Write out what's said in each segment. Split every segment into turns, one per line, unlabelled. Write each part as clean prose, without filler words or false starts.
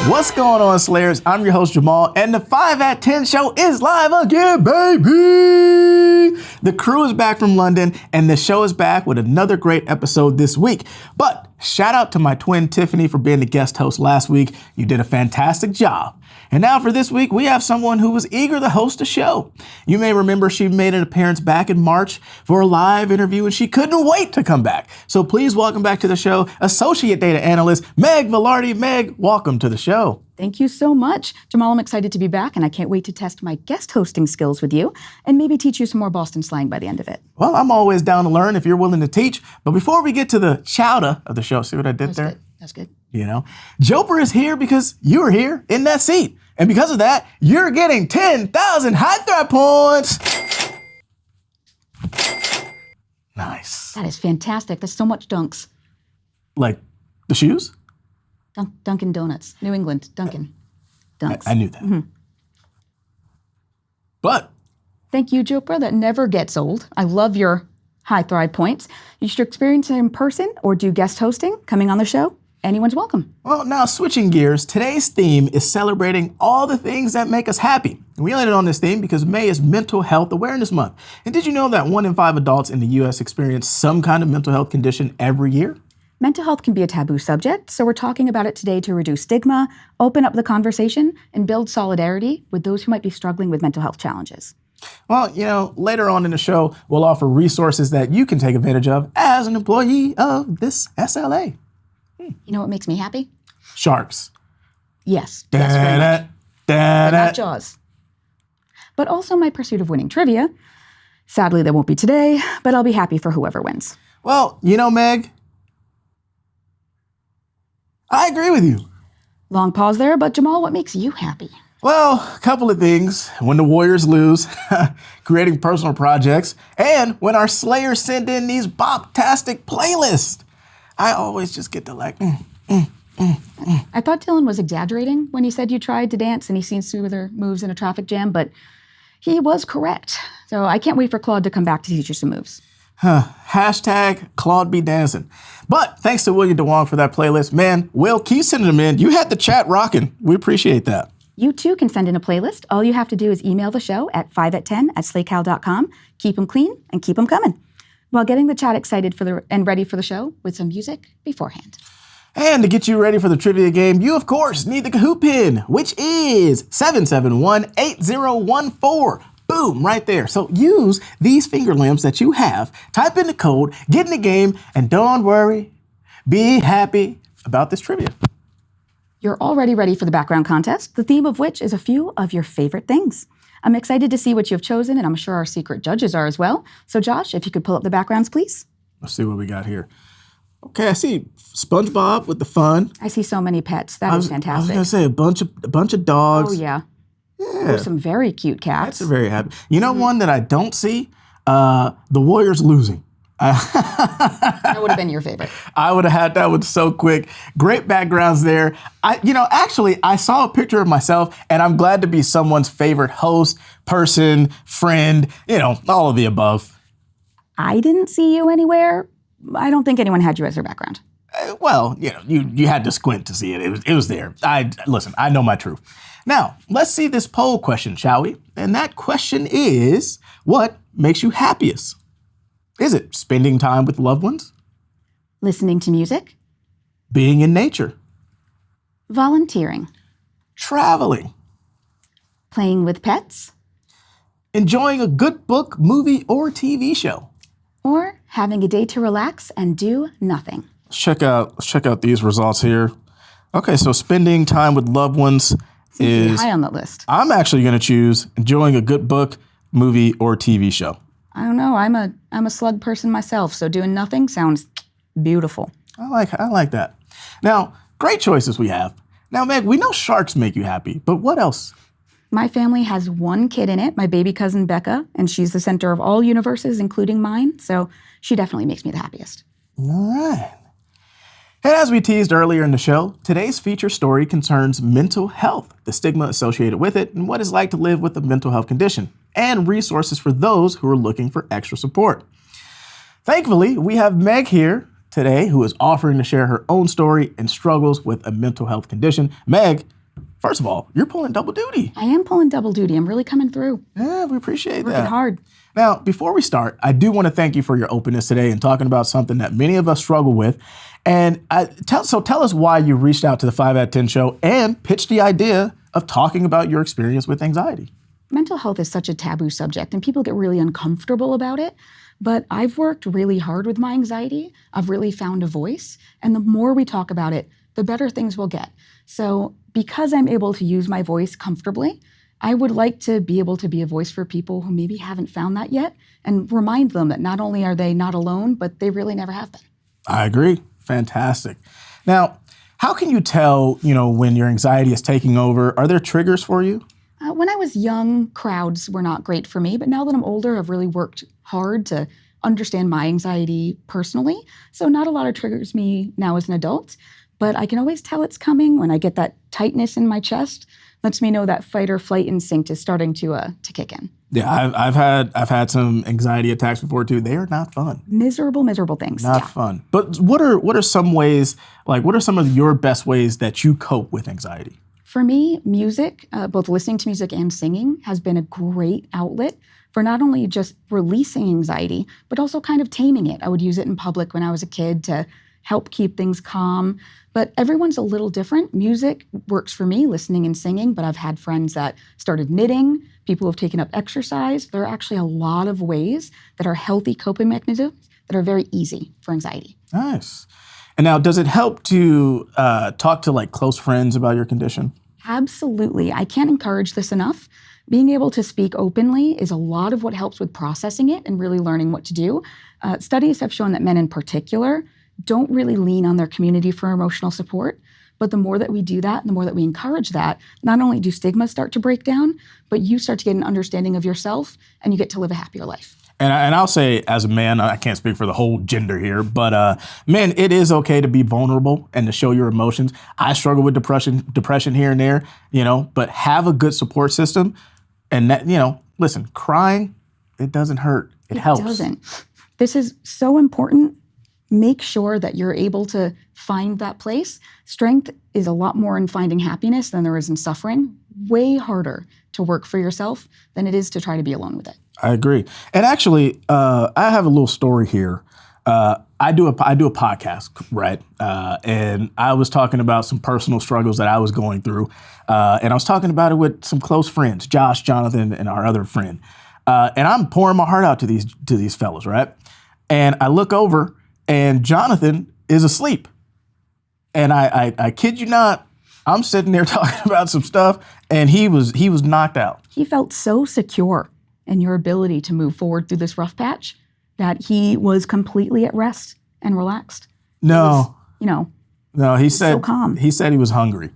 What's going on, Slayers? I'm your host, Jamal, and the 5 at 10 show is live again, baby! The crew is back from London, and the show is back with another great episode this week. But shout out to my twin, Tiffany, for being the guest host last week. You did a fantastic job. And now for this week, we have someone who was eager to host a show. You may remember she made an appearance back in March for a live interview, and she couldn't wait to come back. So please welcome back to the show, Associate Data Analyst, Meg Vilardi. Meg, welcome to the show.
Thank you so much. Jamal, I'm excited to be back, and I can't wait to test my guest hosting skills with you and maybe teach you some more Boston slang by the end of it.
Well, I'm always down to learn if you're willing to teach. But before we get to the chowder of the show, see what I did there?
That's good.
You know, Joper is here because you were here in that seat. And because of that, you're getting 10,000 high thrive points. Nice.
That is fantastic. There's so much dunks.
Like the shoes?
Dunkin' Donuts. New England. Dunkin'. Dunks.
I knew that. Mm-hmm. But
thank you, Jopra. That never gets old. I love your high thrive points. You should experience it in person or do guest hosting coming on the show. Anyone's welcome.
Well, now switching gears, today's theme is celebrating all the things that make us happy. We landed on this theme because May is Mental Health Awareness Month. And did you know that 1 in 5 adults in the U.S. experience some kind of mental health condition every year?
Mental health can be a taboo subject, so we're talking about it today to reduce stigma, open up the conversation, and build solidarity with those who might be struggling with mental health challenges.
Well, you know, later on in the show, we'll offer resources that you can take advantage of as an employee of this SLA.
You know what makes me happy?
Sharks.
Yes. Very much. But not Jaws. But also my pursuit of winning trivia. Sadly, that won't be today, but I'll be happy for whoever wins.
Well, you know, Meg, I agree with you.
Long pause there, but Jamal, what makes you happy?
Well, a couple of things. When the Warriors lose, creating personal projects, and when our Slayers send in these bop-tastic playlists. I always just get to like,
I thought Dylan was exaggerating when he said you tried to dance and he seen smoother moves in a traffic jam, but he was correct. So I can't wait for Claude to come back to teach you some moves.
Hashtag Claude be dancing. But thanks to William DeWong for that playlist. Man, Will, keep sending them in. You had the chat rocking. We appreciate that.
You too can send in a playlist. All you have to do is email the show at 5at10@slaycal.com. Keep them clean and keep them coming, while getting the chat excited and ready for the show with some music beforehand.
And to get you ready for the trivia game, you, of course, need the Kahoot pin, which is 7718014. Boom, right there. So use these finger lamps that you have, type in the code, get in the game, and don't worry, be happy about this trivia.
You're already ready for the background contest, the theme of which is a few of your favorite things. I'm excited to see what you've chosen, and I'm sure our secret judges are as well. So Josh, if you could pull up the backgrounds, please.
Let's see what we got here. Okay, I see SpongeBob with the fun.
I see so many pets. That is fantastic.
I was gonna say a bunch of dogs.
Oh yeah.
Yeah.
Ooh, some very cute cats.
That's very happy. You know one that I don't see? The Warriors losing.
That would have been your favorite.
I would have had that one so quick. Great backgrounds there. Actually, I saw a picture of myself, and I'm glad to be someone's favorite host, person, friend, all of the above.
I didn't see you anywhere. I don't think anyone had you as their background.
Well, you had to squint to see it. It was there. I know my truth. Now, let's see this poll question, shall we? And that question is, what makes you happiest? Is it spending time with loved ones?
Listening to music?
Being in nature?
Volunteering?
Traveling?
Playing with pets?
Enjoying a good book, movie, or TV show?
Or having a day to relax and do nothing?
Let's check out these results here. Okay, so spending time with loved ones is
high on the list.
I'm actually going to choose enjoying a good book, movie, or TV show.
I don't know. I'm a slug person myself, so doing nothing sounds beautiful.
I like that. Now, great choices we have. Now, Meg, we know sharks make you happy, but what else?
My family has one kid in it, my baby cousin Becca, and she's the center of all universes, including mine, so she definitely makes me the happiest.
All right. And as we teased earlier in the show, today's feature story concerns mental health, the stigma associated with it, and what it's like to live with a mental health condition, and resources for those who are looking for extra support. Thankfully, we have Meg here today who is offering to share her own story and struggles with a mental health condition. Meg, first of all, you're pulling double duty.
I am pulling double duty. I'm really coming through.
Yeah, we appreciate that.
Working hard.
Now, before we start, I do want to thank you for your openness today and talking about something that many of us struggle with. And tell us why you reached out to the 5 at 10 show and pitched the idea of talking about your experience with anxiety.
Mental health is such a taboo subject and people get really uncomfortable about it. But I've worked really hard with my anxiety. I've really found a voice. And the more we talk about it, the better things will get. So because I'm able to use my voice comfortably, I would like to be able to be a voice for people who maybe haven't found that yet and remind them that not only are they not alone, but they really never have been.
I agree. Fantastic. Now, how can you tell, when your anxiety is taking over? Are there triggers for you?
When I was young, crowds were not great for me, but now that I'm older, I've really worked hard to understand my anxiety personally. So not a lot of triggers me now as an adult, but I can always tell it's coming when I get that tightness in my chest. Lets me know that fight or flight instinct is starting to kick in.
Yeah, I've had some anxiety attacks before too. They are not fun.
Miserable things.
Not fun. But what are some ways, what are some of your best ways that you cope with anxiety?
For me, music, both listening to music and singing, has been a great outlet for not only just releasing anxiety, but also kind of taming it. I would use it in public when I was a kid to help keep things calm. But everyone's a little different. Music works for me, listening and singing, but I've had friends that started knitting, people who have taken up exercise. There are actually a lot of ways that are healthy coping mechanisms that are very easy for anxiety.
Nice. And now, does it help to talk to close friends about your condition?
Absolutely. I can't encourage this enough. Being able to speak openly is a lot of what helps with processing it and really learning what to do. Studies have shown that men in particular don't really lean on their community for emotional support. But the more that we do that, the more that we encourage that, not only do stigmas start to break down, but you start to get an understanding of yourself and you get to live a happier life.
And I'll say, as a man, I can't speak for the whole gender here, but men, it is okay to be vulnerable and to show your emotions. I struggle with depression here and there, but have a good support system. And that, listen, crying, it doesn't hurt. It helps.
It doesn't. This is so important. Make sure that you're able to find that place. Strength is a lot more in finding happiness than there is in suffering. Way harder to work for yourself than it is to try to be alone with it.
I agree. And actually, I have a little story here. I do a podcast, right? And I was talking about some personal struggles that I was going through. And I was talking about it with some close friends, Josh, Jonathan, and our other friend. And I'm pouring my heart out to these fellas, right? And I look over and Jonathan is asleep. And I kid you not, I'm sitting there talking about some stuff and he was knocked out.
He felt so secure in your ability to move forward through this rough patch that he was completely at rest and relaxed.
No.
No,
he said
so calm.
He said he was hungry.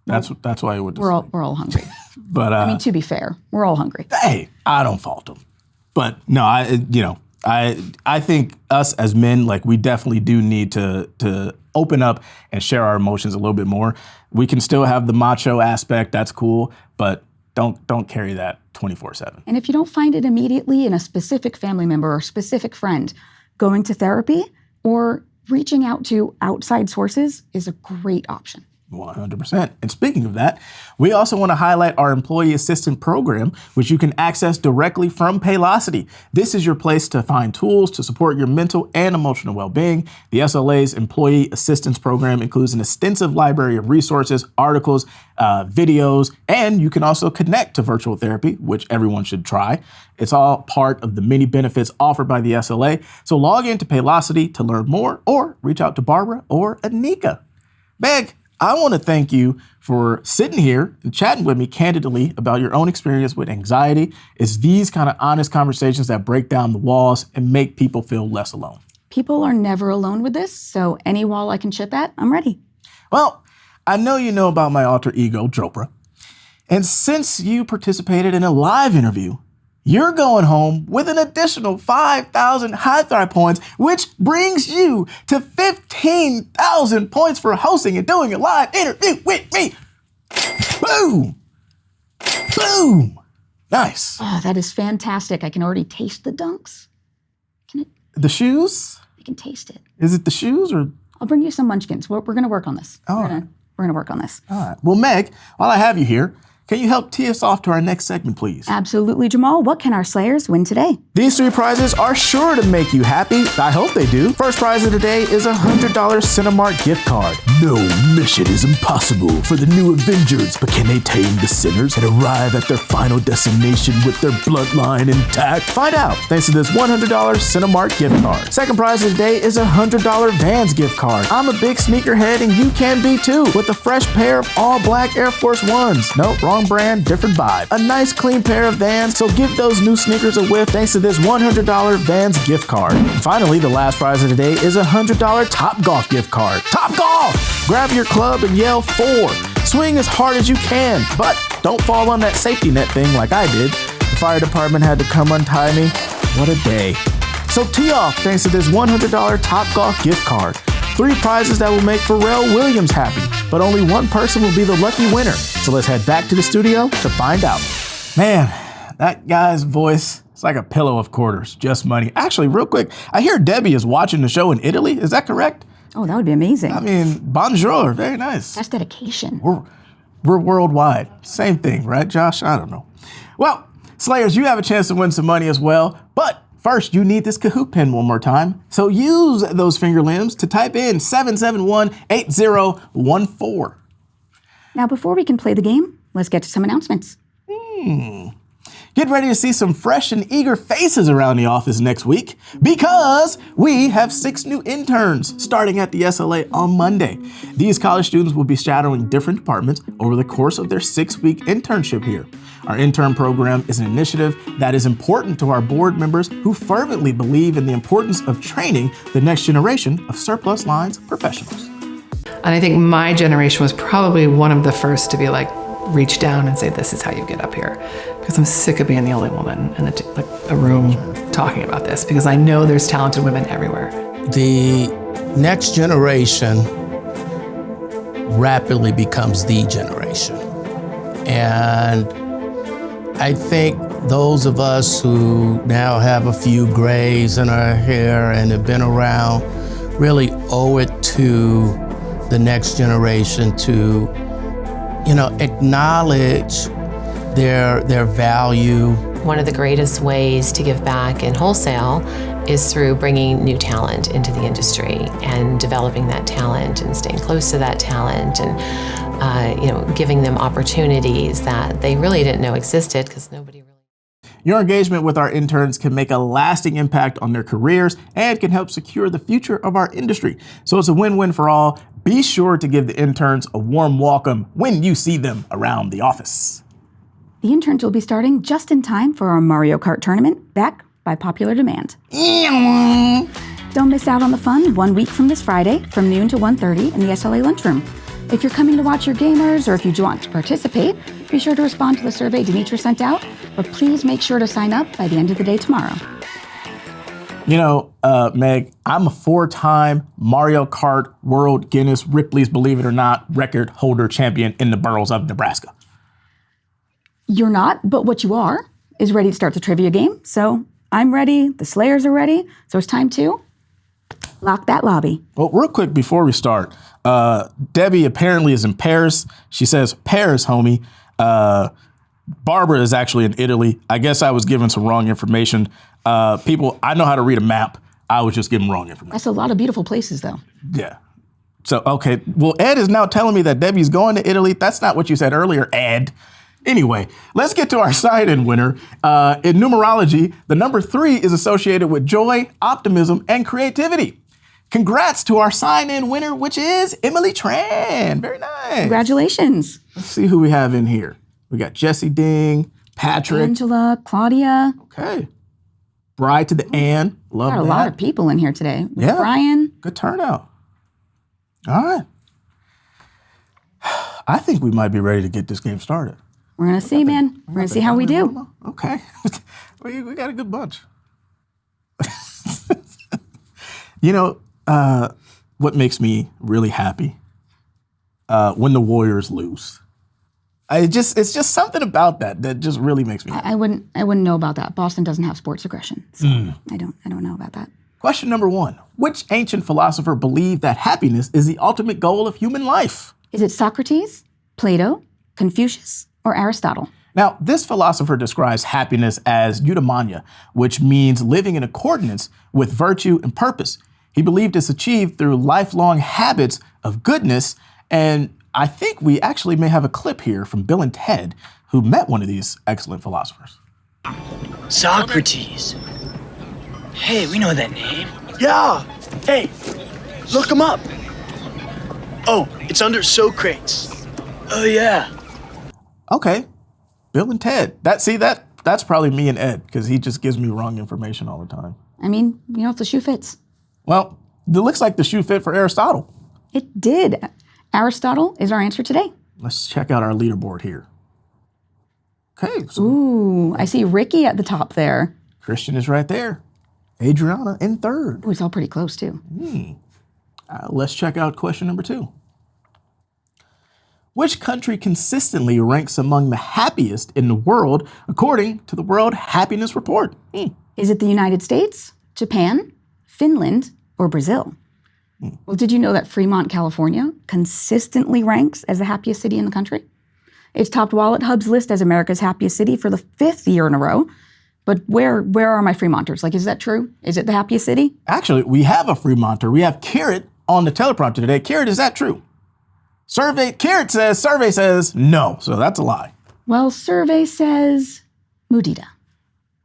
That's why he would.
We're all hungry.
But
I mean, to be fair, we're all hungry.
Hey, I don't fault him. But no, I think us as men, we definitely do need to open up and share our emotions a little bit more. We can still have the macho aspect, that's cool, but don't carry that 24/7.
And if you don't find it immediately in a specific family member or specific friend, going to therapy or reaching out to outside sources is a great option.
100%. And speaking of that, we also want to highlight our employee assistance program, which you can access directly from Paylocity. This is your place to find tools to support your mental and emotional well-being. The SLA's employee assistance program includes an extensive library of resources, articles, videos, and you can also connect to virtual therapy, which everyone should try. It's all part of the many benefits offered by the SLA. So log into Paylocity to learn more or reach out to Barbara or Anika. Meg, I want to thank you for sitting here and chatting with me candidly about your own experience with anxiety. It's these kind of honest conversations that break down the walls and make people feel less alone.
People are never alone with this, so any wall I can chip at, I'm ready.
Well, I know you know about my alter ego, Jopra. And since you participated in a live interview, you're going home with an additional 5,000 High Thrive points, which brings you to 15,000 points for hosting and doing a live interview with me. Boom! Boom! Nice.
Oh, that is fantastic. I can already taste the dunks.
The shoes?
I can taste it.
Is it the shoes or?
I'll bring you some munchkins. We're going to work on this.
Oh.
We're going to work on this.
All right. Well, Meg, while I have you here, can you help tee us off to our next segment, please?
Absolutely, Jamal. What can our Slayers win today?
These 3 prizes are sure to make you happy. I hope they do. First prize of the day is a $100 Cinemark gift card. No mission is impossible for the new Avengers, but can they tame the sinners and arrive at their final destination with their bloodline intact? Find out thanks to this $100 Cinemark gift card. Second prize of the day is a $100 Vans gift card. I'm a big sneakerhead and you can be too, with a fresh pair of all black Air Force Ones. Nope, wrong brand, different vibe. A nice clean pair of Vans, so give those new sneakers a whiff thanks to this $100 Vans gift card. And finally, the last prize of the day is a $100 Topgolf gift card. Topgolf! Grab your club and yell 4. Swing as hard as you can, but don't fall on that safety net thing like I did. The fire department had to come untie me. What a day. So tee off thanks to this $100 Topgolf gift card. 3 prizes that will make Pharrell Williams happy, but only one person will be the lucky winner. So let's head back to the studio to find out. Man, that guy's voice, it's like a pillow of quarters, just money. Actually, real quick, I hear Debbie is watching the show in Italy. Is that correct?
Oh, that would be amazing.
I mean, bonjour, very nice.
That's dedication.
We're worldwide. Same thing, right, Josh? I don't know. Well, Slayers, you have a chance to win some money as well, but first, you need this Kahoot pin one more time. So use those finger limbs to type in 771-8014.
Now, before we can play the game, let's get to some announcements.
Get ready to see some fresh and eager faces around the office next week because we have 6 new interns starting at the SLA on Monday. These college students will be shadowing different departments over the course of their 6-week internship here. Our intern program is an initiative that is important to our board members who fervently believe in the importance of training the next generation of surplus lines professionals.
And I think my generation was probably one of the first to be like, reach down and say, this is how you get up here. Because I'm sick of being the only woman in a room talking about this, because I know there's talented women everywhere.
The next generation rapidly becomes the generation. And I think those of us who now have a few grays in our hair and have been around really owe it to the next generation to, acknowledge their value.
One of the greatest ways to give back in wholesale is through bringing new talent into the industry and developing that talent and staying close to that talent and giving them opportunities that they really didn't know existed because nobody really.
Your engagement with our interns can make a lasting impact on their careers and can help secure the future of our industry. So it's a win-win for all. Be sure to give the interns a warm welcome when you see them around the office.
The interns will be starting just in time for our Mario Kart tournament, back by popular demand. Don't miss out on the fun 1 week from this Friday from noon to 1:30 in the SLA lunchroom. If you're coming to watch your gamers or if you want to participate, be sure to respond to the survey Demetra sent out, but please make sure to sign up by the end of the day tomorrow.
Meg, I'm a 4-time Mario Kart World Guinness Ripley's Believe It or Not record holder champion in the boroughs of Nebraska.
You're not, but what you are is ready to start the trivia game. So I'm ready, the Slayers are ready, so it's time to lock that lobby.
Well, real quick before we start, Debbie apparently is in Paris. She says, Paris, homie. Barbara is actually in Italy. I guess I was given some wrong information. People, I know how to read a map. I was just given wrong information.
That's a lot of beautiful places, though.
Yeah. So, okay. Well, Ed is now telling me that Debbie's going to Italy. That's not what you said earlier, Ed. Anyway, let's get to our sign-in winner. In numerology, the number 3 is associated with joy, optimism, and creativity. Congrats to our sign-in winner, which is Emily Tran. Very nice.
Congratulations.
Let's see who we have in here. We got Jesse Ding, Patrick.
Angela, Claudia.
Okay. Bride to the Ann. Love
Got
that.
a lot of people in here today.
Yeah.
Brian.
Good turnout. All right. I think we might be ready to get this game started.
We're going to see, man. We're going to see how we do.
Okay. we got a good bunch. What makes me really happy? When the Warriors lose. It's just something about that just really makes me happy.
I wouldn't know about that. Boston doesn't have sports aggression. So I don't know about that.
Question number 1. Which ancient philosopher believed that happiness is the ultimate goal of human life?
Is it Socrates, Plato, Confucius, or Aristotle?
Now, this philosopher describes happiness as eudaimonia, which means living in accordance with virtue and purpose. He believed it's achieved through lifelong habits of goodness, and I think we actually may have a clip here from Bill and Ted, who met one of these excellent philosophers.
Socrates. Hey, we know that name. Yeah. Hey, look him up. Oh, it's under Socrates. Oh, yeah.
Okay, Bill and Ted. That's probably me and Ed, because he just gives me wrong information all the time.
I mean, if the shoe fits.
Well, it looks like the shoe fit for Aristotle.
It did. Aristotle is our answer today.
Let's check out our leaderboard here. Okay, so
Ooh, I see Ricky at the top there.
Christian is right there. Adriana in third.
Ooh, he's all pretty close too.
Let's check out question number 2. Which country consistently ranks among the happiest in the world according to the World Happiness Report?
Is it the United States, Japan, Finland, or Brazil? Well, did you know that Fremont, California consistently ranks as the happiest city in the country? It's topped Wallet Hub's list as America's happiest city for the 5th year in a row. But where are my Fremonters? Like, is that true? Is it the happiest city?
Actually, we have a Fremonter. We have Carrot on the teleprompter today. Carrot, is that true? Survey says no, so that's a lie.
Well, survey says Mudita.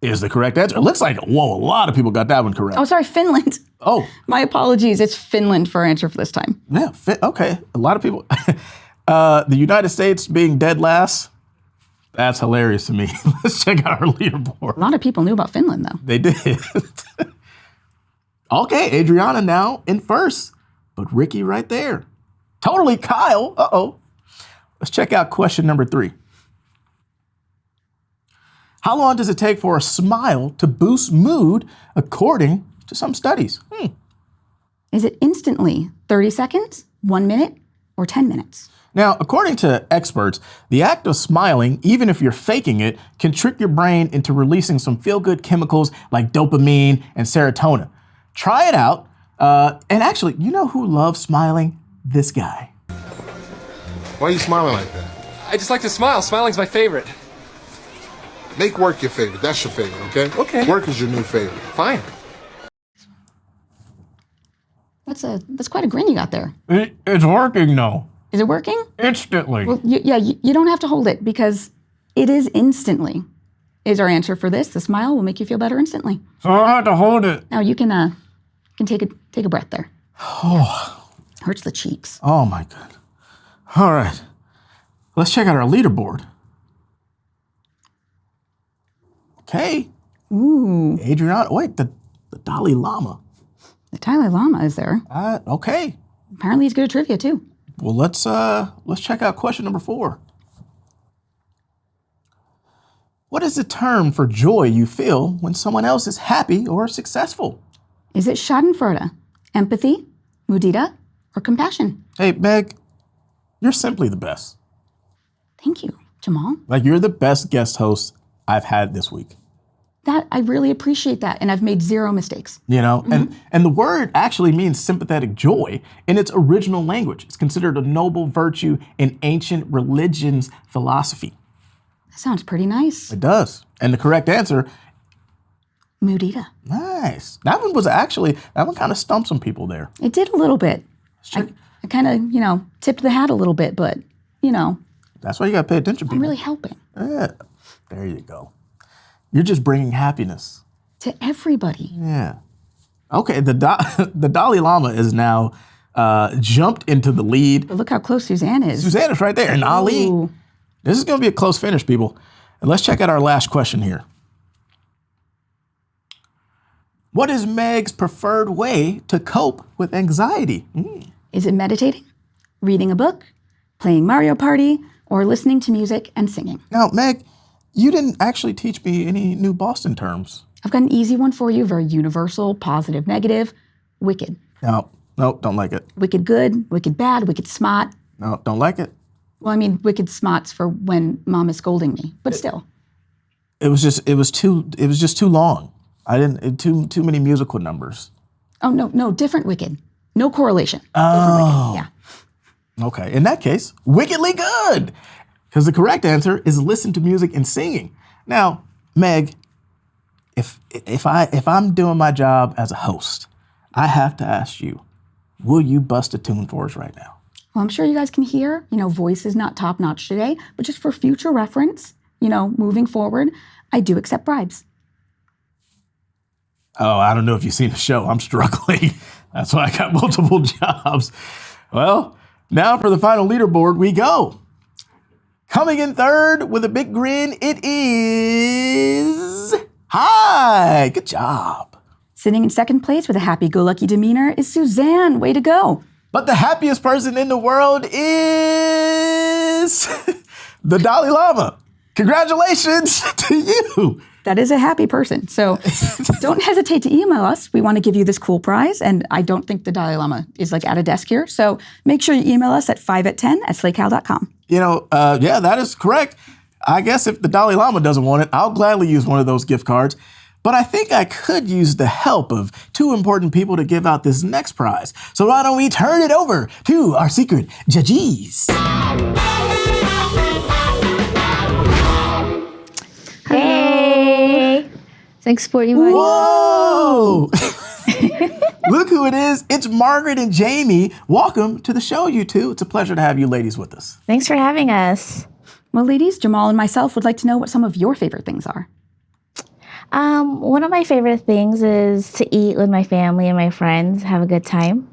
Is the correct answer. It looks like, whoa, a lot of people got that one correct.
Oh, sorry, Finland.
Oh.
My apologies. It's Finland for our answer for this time.
Yeah, okay. A lot of people. The United States being dead last, that's hilarious to me. Let's check out our leaderboard.
A lot of people knew about Finland, though.
They did. Okay, Adriana now in first, but Ricky right there. Totally Kyle. Uh-oh. Let's check out question number 3. How long does it take for a smile to boost mood according to some studies?
Is it instantly 30 seconds, 1 minute, or 10 minutes?
Now, according to experts, the act of smiling, even if you're faking it, can trick your brain into releasing some feel-good chemicals like dopamine and serotonin. Try it out. And actually, you know who loves smiling? This guy.
Why are you smiling like that?
I just like to smile. Smiling's my favorite.
Make work your favorite. That's your favorite, okay?
Okay.
Work is your new favorite.
Fine.
That's quite a grin you got there.
It's working now.
Is it working?
Instantly.
Well, you don't have to hold it because it is instantly is our answer for this. The smile will make you feel better instantly.
So I don't have to hold it.
Now you can take a breath there.
Oh.
Hurts the cheeks.
Oh my God. All right. Let's check out our leaderboard. Okay.
Ooh.
Adriana, wait, the Dalai Lama.
The Dalai Lama is there.
Okay.
Apparently he's good at trivia too.
Well, let's check out question number 4. What is the term for joy you feel when someone else is happy or successful?
Is it schadenfreude, empathy, mudita, or compassion?
Hey, Meg, you're simply the best.
Thank you, Jamal.
Like, you're the best guest host I've had this week.
I really appreciate that, and I've made 0 mistakes.
You know, and the word actually means sympathetic joy in its original language. It's considered a noble virtue in ancient religions philosophy.
That sounds pretty nice.
It does. And the correct answer,
Mudita.
nice. That one kind of stumped some people there.
It did a little bit. I kind of, tipped the hat a little bit, but,
That's why you got to pay attention, people.
I'm really helping.
Yeah. There you go. You're just bringing happiness.
To everybody.
Yeah. Okay, the Dalai Lama is now jumped into the lead.
But look how close Suzanne is.
Suzanne is right there, and Ali.
Ooh.
This is going to be a close finish, people. And let's check out our last question here. What is Meg's preferred way to cope with anxiety?
Is it meditating, reading a book, playing Mario Party, or listening to music and singing?
Now, Meg, you didn't actually teach me any new Boston terms.
I've got an easy one for you, very universal, positive, negative, wicked.
No, don't like it.
Wicked good, wicked bad, wicked smart.
No, don't like it.
Well, I mean, wicked smarts for when mom is scolding me, but still.
It was just too long. I didn't, too many musical numbers.
Oh, no, different Wicked. No correlation.
Oh.
Different Wicked, yeah.
Okay, in that case, wickedly good. Because the correct answer is listen to music and singing. Now, Meg, if I'm doing my job as a host, I have to ask you, will you bust a tune for us right now?
Well, I'm sure you guys can hear, voice is not top notch today, but just for future reference, moving forward, I do accept bribes.
Oh, I don't know if you've seen the show. I'm struggling. That's why I got multiple jobs. Well, now for the final leaderboard we go. Coming in third with a big grin, it is... Hi, good job.
Sitting in second place with a happy-go-lucky demeanor is Suzanne. Way to go.
But the happiest person in the world is the Dalai Lama. Congratulations to you.
That is a happy person. So don't hesitate to email us. We want to give you this cool prize. And I don't think the Dalai Lama is at a desk here. So make sure you email us at 5at10@slaycal.com.
Yeah, that is correct. I guess if the Dalai Lama doesn't want it, I'll gladly use one of those gift cards. But I think I could use the help of two important people to give out this next prize. So why don't we turn it over to our secret judges?
Hey! Thanks for inviting us.
Whoa! Look who it is. It's Margaret and Jamie. Welcome to the show, you two. It's a pleasure to have you ladies with us.
Thanks for having us.
Well, ladies, Jamal and myself would like to know what some of your favorite things are.
One of my favorite things is to eat with my family and my friends, have a good time.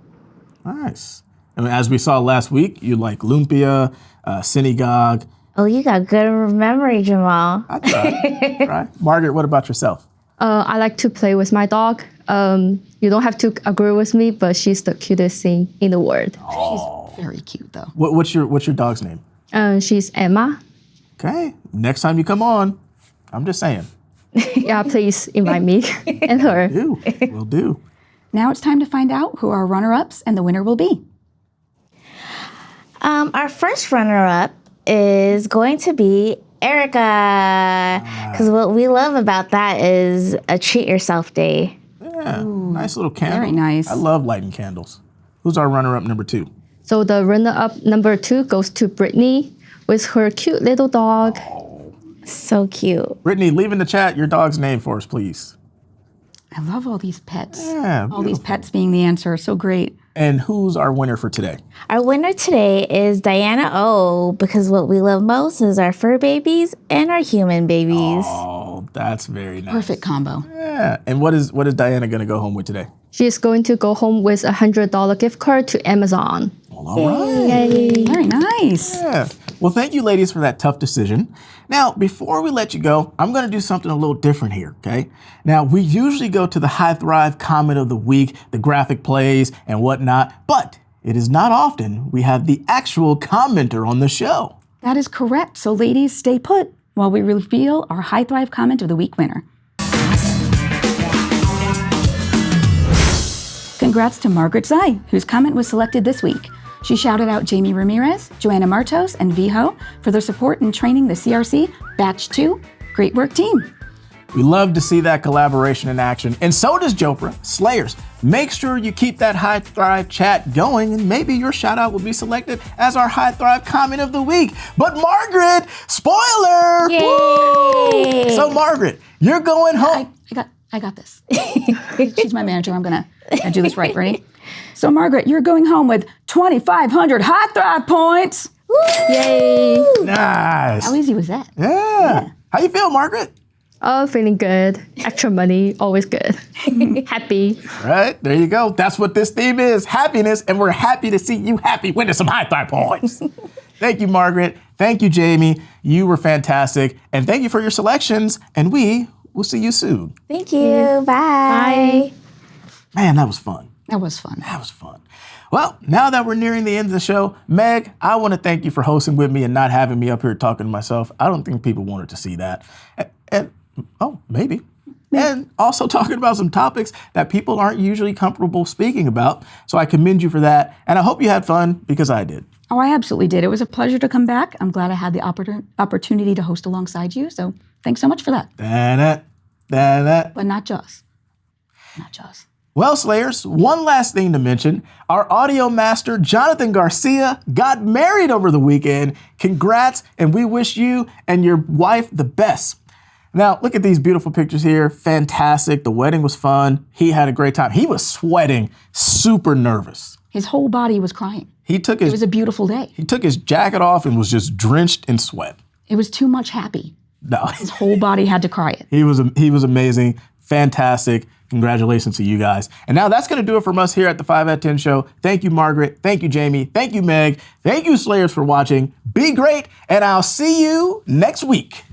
Nice. And as we saw last week, you like lumpia, synagogue.
Oh, you got good memory, Jamal.
I tried. Right. Margaret, what about yourself?
I like to play with my dog. You don't have to agree with me, but she's the cutest thing in the world.
She's very cute, though.
What's your dog's name?
She's Emma.
Okay. Next time you come on, I'm just saying.
Yeah, please invite me and her.
Will do.
Now it's time to find out who our runner-ups and the winner will be.
Our first runner-up is going to be Erica. Because what we love about that is a treat yourself day.
Yeah, nice little candle.
Very nice.
I love lighting candles. Who's our runner-up number 2?
So the runner-up number 2 goes to Brittany with her cute little dog.
So cute.
Brittany, leave in the chat your dog's name for us, please.
I love all these pets.
Yeah,
all these pets being the answer. So great.
And who's our winner for today?
Our winner today is Diana O, because what we love most is our fur babies and our human babies.
Oh, that's very nice.
Perfect combo.
Yeah. And what is Diana going to go home with today?
She is going to go home with a $100 gift card to Amazon.
Well, all right.
Yay.
Very nice.
Yeah. Well, thank you, ladies, for that tough decision. Now, before we let you go, I'm going to do something a little different here, okay? Now, we usually go to the High Thrive comment of the week, the graphic plays, and whatnot, but it is not often we have the actual commenter on the show.
That is correct. So ladies, stay put while we reveal our High Thrive comment of the week winner. Congrats to Margaret Zai, whose comment was selected this week. She shouted out Jamie Ramirez, Joanna Martos, and Viho for their support in training the CRC Batch 2. Great work, team.
We love to see that collaboration in action, and so does Jopra. Slayers, make sure you keep that High Thrive chat going, and maybe your shout out will be selected as our High Thrive comment of the week. But Margaret, spoiler!
Yay!
Woo! So Margaret, you're going home.
I got this. She's my manager. I'm gonna do this right. Ready? So Margaret, you're going home with 2,500 High Thrive points. Woo!
Yay!
Nice.
How easy was that?
Yeah. How you feel, Margaret?
Oh, feeling good. Extra money, always good. Happy.
Right, there you go. That's what this theme is, happiness, and we're happy to see you happy winning some High Thrive points. Thank you, Margaret. Thank you, Jamie. You were fantastic. And thank you for your selections, and we will see you soon.
Thank you. Bye.
Man, that was fun.
That was fun.
That was fun. Well, now that we're nearing the end of the show, Meg, I want to thank you for hosting with me and not having me up here talking to myself. I don't think people wanted to see that. And maybe. And also talking about some topics that people aren't usually comfortable speaking about. So I commend you for that. And I hope you had fun, because I did.
Oh, I absolutely did. It was a pleasure to come back. I'm glad I had the opportunity to host alongside you. So thanks so much for that.
But
But not Jaws. Not Jaws.
Well, Slayers, one last thing to mention. Our audio master, Jonathan Garcia, got married over the weekend. Congrats, and we wish you and your wife the best. Now, look at these beautiful pictures here. Fantastic. The wedding was fun. He had a great time. He was sweating, super nervous.
His whole body was crying.
It
was a beautiful day.
He took his jacket off and was just drenched in sweat.
It was too much happy.
No.
His whole body had to cry it.
He was amazing. Fantastic. Congratulations to you guys. And now that's going to do it from us here at the 5 at 10 show. Thank you, Margaret. Thank you, Jamie. Thank you, Meg. Thank you, Slayers, for watching. Be great, and I'll see you next week.